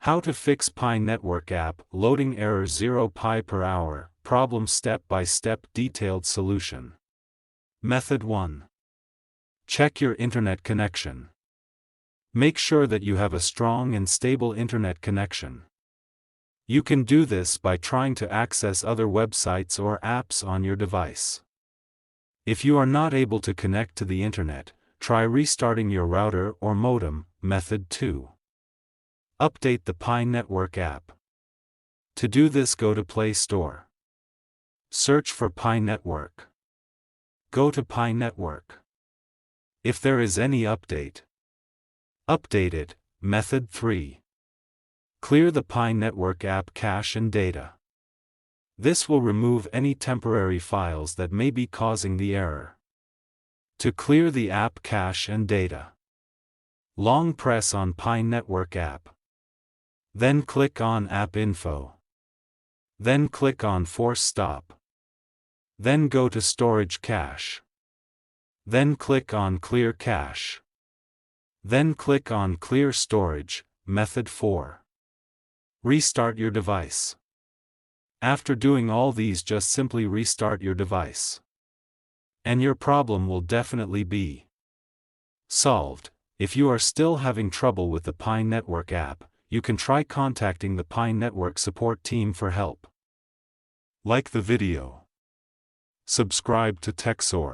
How to fix Pi Network app, loading error 0 Pi per hour, problem step-by-step detailed solution. Method 1. Check your internet connection. Make sure that you have a strong and stable internet connection. You can do this by trying to access other websites or apps on your device. If you are not able to connect to the internet, try restarting your router or modem. Method 2. Update the Pi Network app. To do this, go to Play Store. Search for Pi Network. Go to Pi Network. If there is any update, update it. Method 3. Clear the Pi Network app cache and data. This will remove any temporary files that may be causing the error. To clear the app cache and data, long press on Pi Network app. Then click on App Info. Then click on Force Stop. Then go to Storage Cache. Then click on Clear Cache. Then click on Clear Storage. Method 4. Restart your device. After doing all these, just simply restart your device, and your problem will definitely be solved. If you are still having trouble with the Pi Network app, you can try contacting the Pi Network support team for help. Like the video. Subscribe to TechSource.